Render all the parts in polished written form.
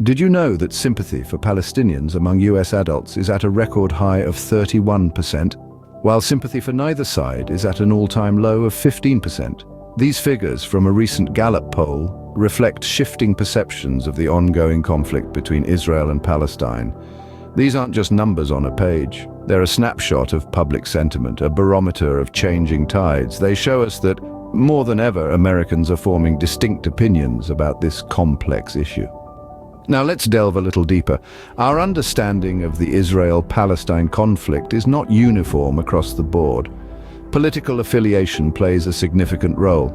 Did you know that sympathy for Palestinians among US adults is at a record high of 31%, while sympathy for neither side is at an all-time low of 15%? These figures from a recent Gallup poll reflect shifting perceptions of the ongoing conflict between Israel and Palestine. These aren't just numbers on a page. They're a snapshot of public sentiment, a barometer of changing tides. They show us that, more than ever, Americans are forming distinct opinions about this complex issue. Now let's delve a little deeper. Our understanding of the Israel-Palestine conflict is not uniform across the board. Political affiliation plays a significant role.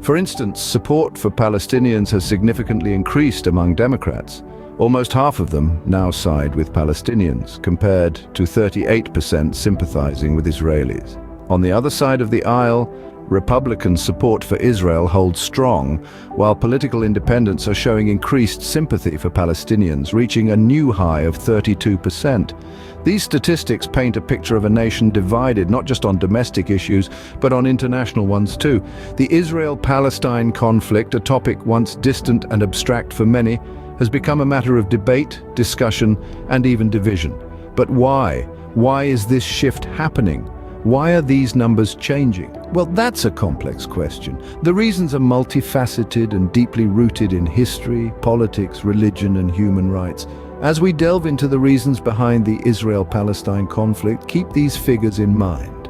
For instance, support for Palestinians has significantly increased among Democrats. Almost half of them now side with Palestinians, compared to 38% sympathizing with Israelis. On the other side of the aisle, Republican support for Israel holds strong, while political independents are showing increased sympathy for Palestinians, reaching a new high of 32%. These statistics paint a picture of a nation divided not just on domestic issues, but on international ones too. The Israel-Palestine conflict, a topic once distant and abstract for many, has become a matter of debate, discussion, and even division. But why? Why is this shift happening? Why are these numbers changing? Well, that's a complex question. The reasons are multifaceted and deeply rooted in history, politics, religion, and human rights. As we delve into the reasons behind the Israel-Palestine conflict, keep these figures in mind.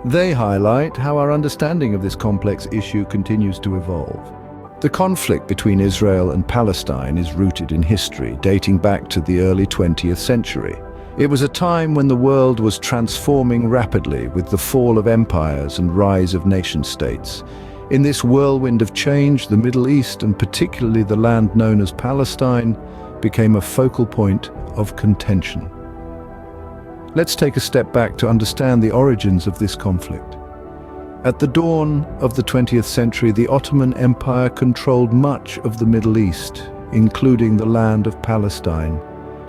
They highlight how our understanding of this complex issue continues to evolve. The conflict between Israel and Palestine is rooted in history, dating back to the early 20th century. It was a time when the world was transforming rapidly with the fall of empires and rise of nation-states. In this whirlwind of change, the Middle East, and particularly the land known as Palestine, became a focal point of contention. Let's take a step back to understand the origins of this conflict. At the dawn of the 20th century, the Ottoman Empire controlled much of the Middle East, including the land of Palestine.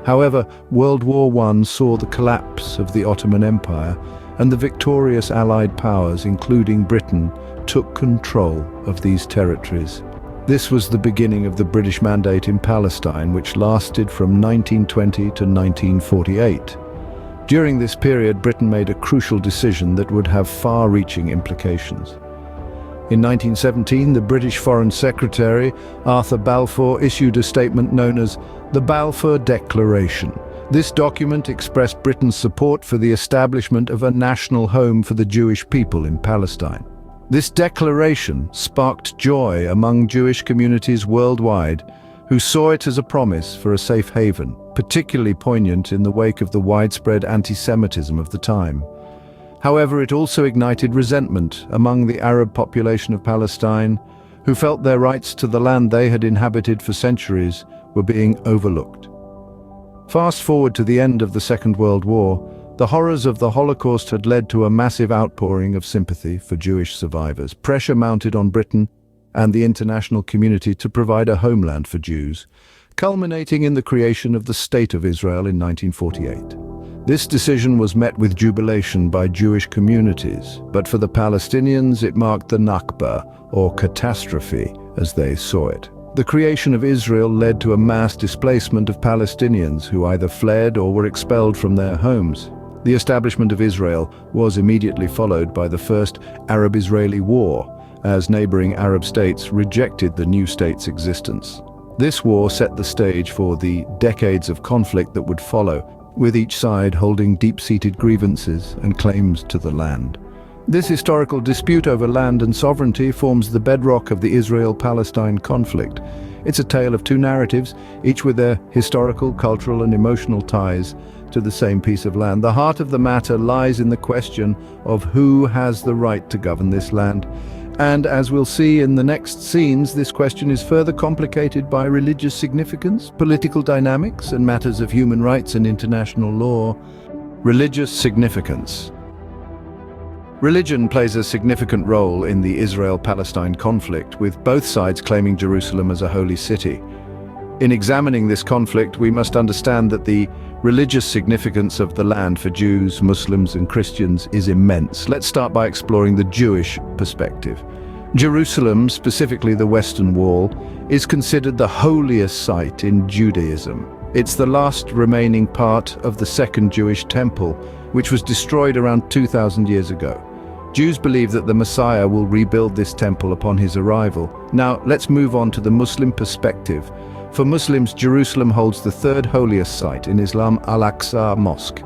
However, World War I saw the collapse of the Ottoman Empire, and the victorious Allied powers, including Britain, took control of these territories. This was the beginning of the British Mandate in Palestine, which lasted from 1920 to 1948. During this period, Britain made a crucial decision that would have far-reaching implications. In 1917, the British Foreign Secretary, Arthur Balfour, issued a statement known as the Balfour Declaration. This document expressed Britain's support for the establishment of a national home for the Jewish people in Palestine. This declaration sparked joy among Jewish communities worldwide, who saw it as a promise for a safe haven, particularly poignant in the wake of the widespread anti-Semitism of the time. However, it also ignited resentment among the Arab population of Palestine, who felt their rights to the land they had inhabited for centuries were being overlooked. Fast forward to the end of the Second World War, the horrors of the Holocaust had led to a massive outpouring of sympathy for Jewish survivors. Pressure mounted on Britain and the international community to provide a homeland for Jews, culminating in the creation of the State of Israel in 1948. This decision was met with jubilation by Jewish communities, but for the Palestinians it marked the Nakba, or catastrophe, as they saw it. The creation of Israel led to a mass displacement of Palestinians who either fled or were expelled from their homes. The establishment of Israel was immediately followed by the First Arab-Israeli War, as neighboring Arab states rejected the new state's existence. This war set the stage for the decades of conflict that would follow, with each side holding deep-seated grievances and claims to the land. This historical dispute over land and sovereignty forms the bedrock of the Israel-Palestine conflict. It's a tale of two narratives, each with their historical, cultural, and emotional ties to the same piece of land. The heart of the matter lies in the question of who has the right to govern this land. And as we'll see in the next scenes, this question is further complicated by religious significance, political dynamics, and matters of human rights and international law. Religious significance. Religion plays a significant role in the Israel-Palestine conflict, with both sides claiming Jerusalem as a holy city. In examining this conflict, we must understand that the religious significance of the land for Jews, Muslims, and Christians is immense. Let's start by exploring the Jewish perspective. Jerusalem, specifically the Western Wall, is considered the holiest site in Judaism. It's the last remaining part of the Second Jewish Temple, which was destroyed around 2,000 years ago. Jews believe that the Messiah will rebuild this temple upon his arrival. Now, let's move on to the Muslim perspective. For Muslims, Jerusalem holds the third holiest site in Islam, Al-Aqsa Mosque.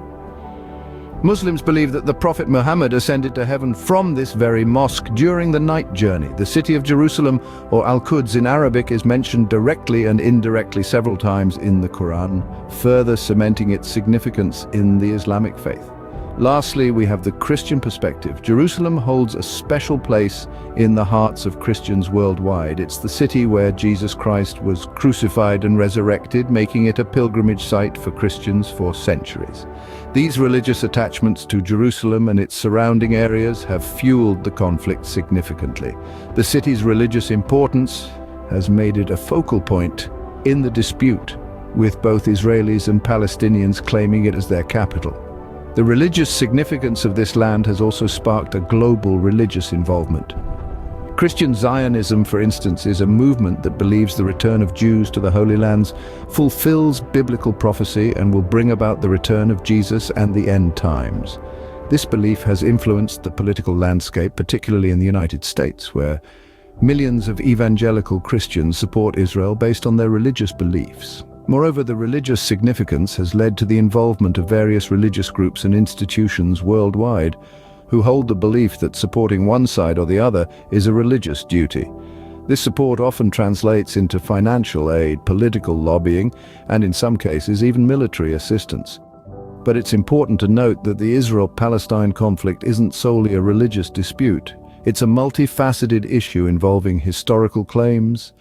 Muslims believe that the Prophet Muhammad ascended to heaven from this very mosque during the night journey. The city of Jerusalem, or Al-Quds in Arabic, is mentioned directly and indirectly several times in the Quran, further cementing its significance in the Islamic faith. Lastly, we have the Christian perspective. Jerusalem holds a special place in the hearts of Christians worldwide. It's the city where Jesus Christ was crucified and resurrected, making it a pilgrimage site for Christians for centuries. These religious attachments to Jerusalem and its surrounding areas have fueled the conflict significantly. The city's religious importance has made it a focal point in the dispute, with both Israelis and Palestinians claiming it as their capital. The religious significance of this land has also sparked a global religious involvement. Christian Zionism, for instance, is a movement that believes the return of Jews to the Holy Lands fulfills biblical prophecy and will bring about the return of Jesus and the end times. This belief has influenced the political landscape, particularly in the United States, where millions of evangelical Christians support Israel based on their religious beliefs. Moreover, the religious significance has led to the involvement of various religious groups and institutions worldwide who hold the belief that supporting one side or the other is a religious duty. This support often translates into financial aid, political lobbying, and in some cases even military assistance. But it's important to note that the Israel-Palestine conflict isn't solely a religious dispute. It's a multifaceted issue involving historical claims,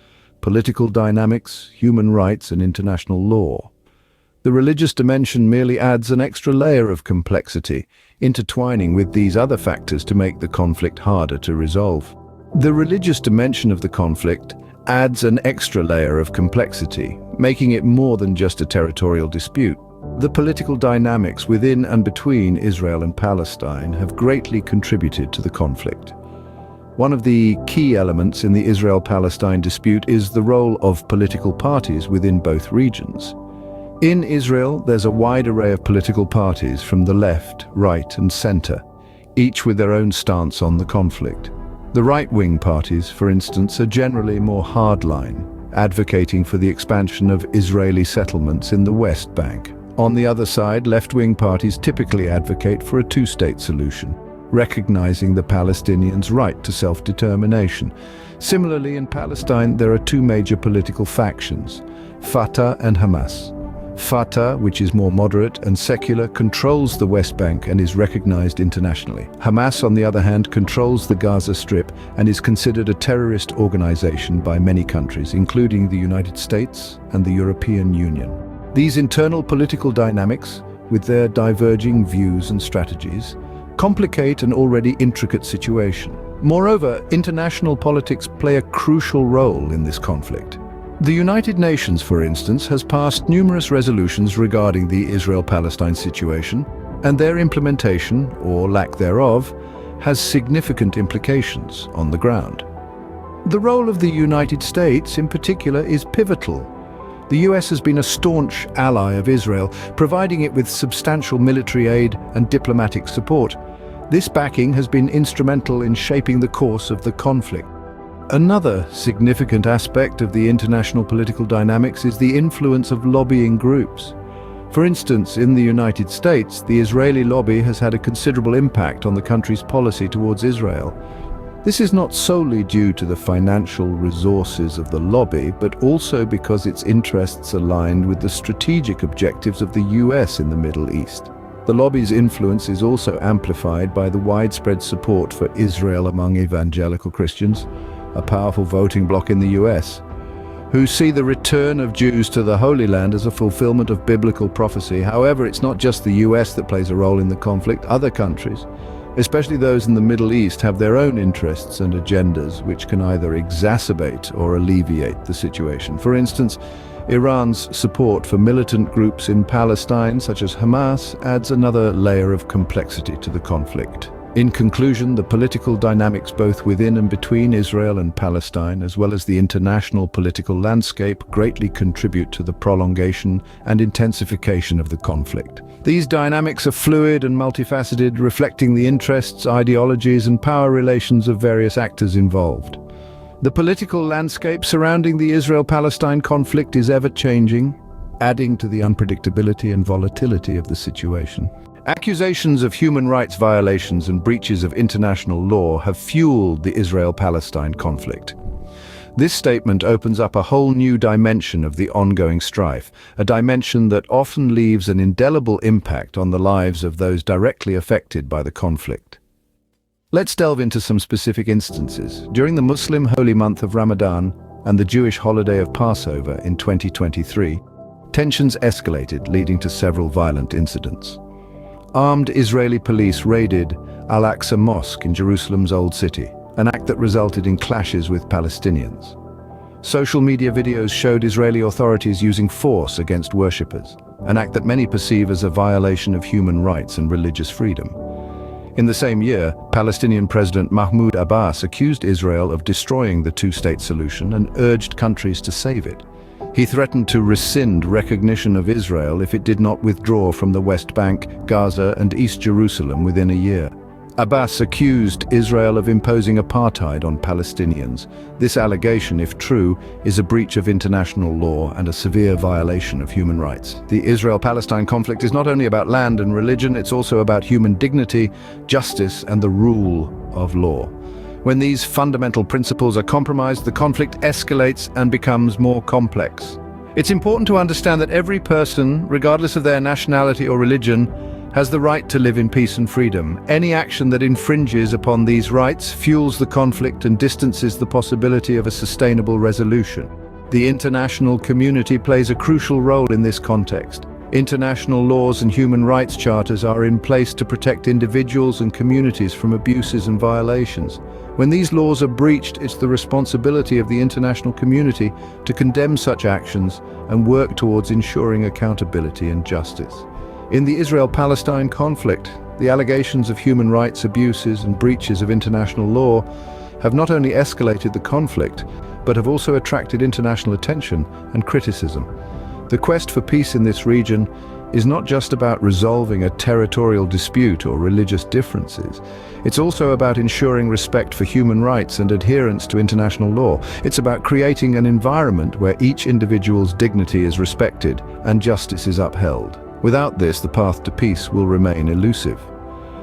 political dynamics, human rights, and international law. The religious dimension merely adds an extra layer of complexity, intertwining with these other factors to make the conflict harder to resolve. The religious dimension of the conflict adds an extra layer of complexity, making it more than just a territorial dispute. The political dynamics within and between Israel and Palestine have greatly contributed to the conflict. One of the key elements in the Israel-Palestine dispute is the role of political parties within both regions. In Israel, there's a wide array of political parties from the left, right, and center, each with their own stance on the conflict. The right-wing parties, for instance, are generally more hardline, advocating for the expansion of Israeli settlements in the West Bank. On the other side, left-wing parties typically advocate for a two-state solution, recognizing the Palestinians' right to self-determination. Similarly, in Palestine, there are two major political factions, Fatah and Hamas. Fatah, which is more moderate and secular, controls the West Bank and is recognized internationally. Hamas, on the other hand, controls the Gaza Strip and is considered a terrorist organization by many countries, including the United States and the European Union. These internal political dynamics, with their diverging views and strategies, complicate an already intricate situation. Moreover, international politics play a crucial role in this conflict. The United Nations, for instance, has passed numerous resolutions regarding the Israel-Palestine situation, and their implementation, or lack thereof, has significant implications on the ground. The role of the United States, in particular, is pivotal. The US has been a staunch ally of Israel, providing it with substantial military aid and diplomatic support. This backing has been instrumental in shaping the course of the conflict. Another significant aspect of the international political dynamics is the influence of lobbying groups. For instance, in the United States, the Israeli lobby has had a considerable impact on the country's policy towards Israel. This is not solely due to the financial resources of the lobby, but also because its interests aligned with the strategic objectives of the US in the Middle East. The lobby's influence is also amplified by the widespread support for Israel among evangelical Christians, a powerful voting bloc in the US, who see the return of Jews to the Holy Land as a fulfillment of biblical prophecy. However, it's not just the US that plays a role in the conflict. Other countries, especially those in the Middle East, have their own interests and agendas which can either exacerbate or alleviate the situation. For instance, Iran's support for militant groups in Palestine, such as Hamas, adds another layer of complexity to the conflict. In conclusion, the political dynamics both within and between Israel and Palestine, as well as the international political landscape, greatly contribute to the prolongation and intensification of the conflict. These dynamics are fluid and multifaceted, reflecting the interests, ideologies, and power relations of various actors involved. The political landscape surrounding the Israel-Palestine conflict is ever-changing, adding to the unpredictability and volatility of the situation. Accusations of human rights violations and breaches of international law have fueled the Israel-Palestine conflict. This statement opens up a whole new dimension of the ongoing strife, a dimension that often leaves an indelible impact on the lives of those directly affected by the conflict. Let's delve into some specific instances. During the Muslim holy month of Ramadan and the Jewish holiday of Passover in 2023, tensions escalated, leading to several violent incidents. Armed Israeli police raided Al-Aqsa Mosque in Jerusalem's Old City, an act that resulted in clashes with Palestinians. Social media videos showed Israeli authorities using force against worshippers, an act that many perceive as a violation of human rights and religious freedom. In the same year, Palestinian President Mahmoud Abbas accused Israel of destroying the two-state solution and urged countries to save it. He threatened to rescind recognition of Israel if it did not withdraw from the West Bank, Gaza, and East Jerusalem within a year. Abbas accused Israel of imposing apartheid on Palestinians. This allegation, if true, is a breach of international law and a severe violation of human rights. The Israel-Palestine conflict is not only about land and religion, it's also about human dignity, justice, and the rule of law. When these fundamental principles are compromised, the conflict escalates and becomes more complex. It's important to understand that every person, regardless of their nationality or religion, has the right to live in peace and freedom. Any action that infringes upon these rights fuels the conflict and distances the possibility of a sustainable resolution. The international community plays a crucial role in this context. International laws and human rights charters are in place to protect individuals and communities from abuses and violations. When these laws are breached, it's the responsibility of the international community to condemn such actions and work towards ensuring accountability and justice. In the Israel-Palestine conflict, the allegations of human rights abuses and breaches of international law have not only escalated the conflict, but have also attracted international attention and criticism. The quest for peace in this region is not just about resolving a territorial dispute or religious differences. It's also about ensuring respect for human rights and adherence to international law. It's about creating an environment where each individual's dignity is respected and justice is upheld. Without this, the path to peace will remain elusive.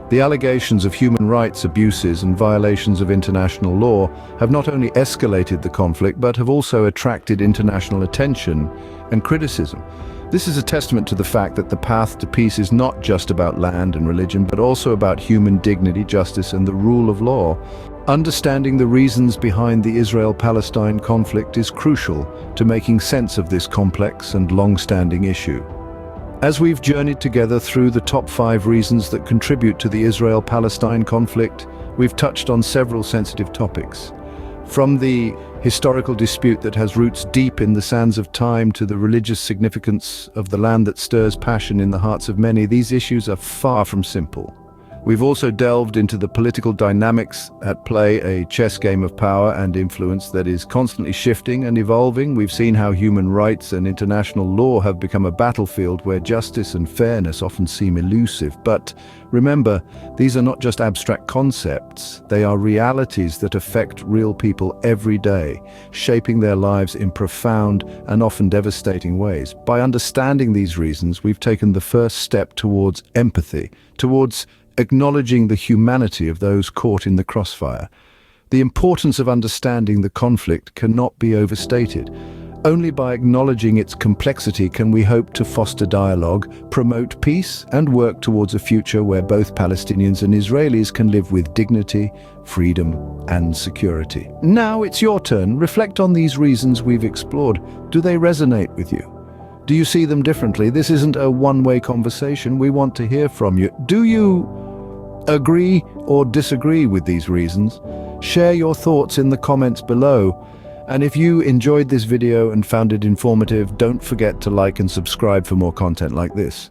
The allegations of human rights abuses and violations of international law have not only escalated the conflict, but have also attracted international attention and criticism. This is a testament to the fact that the path to peace is not just about land and religion, but also about human dignity, justice, and the rule of law. Understanding the reasons behind the Israel-Palestine conflict is crucial to making sense of this complex and long-standing issue. As we've journeyed together through the top 5 reasons that contribute to the Israel-Palestine conflict, we've touched on several sensitive topics. From the historical dispute that has roots deep in the sands of time to the religious significance of the land that stirs passion in the hearts of many, these issues are far from simple. We've also delved into the political dynamics at play, a chess game of power and influence that is constantly shifting and evolving. We've seen how human rights and international law have become a battlefield where justice and fairness often seem elusive. But remember, these are not just abstract concepts. They are realities that affect real people every day, shaping their lives in profound and often devastating ways. By understanding these reasons, we've taken the first step towards empathy, towards acknowledging the humanity of those caught in the crossfire. The importance of understanding the conflict cannot be overstated. Only by acknowledging its complexity can we hope to foster dialogue, promote peace, and work towards a future where both Palestinians and Israelis can live with dignity, freedom, and security. Now it's your turn. Reflect on these reasons we've explored. Do they resonate with you? Do you see them differently? This isn't a one-way conversation. We want to hear from you. Do you agree or disagree with these reasons? Share your thoughts in the comments below. And if you enjoyed this video and found it informative, don't forget to like and subscribe for more content like this.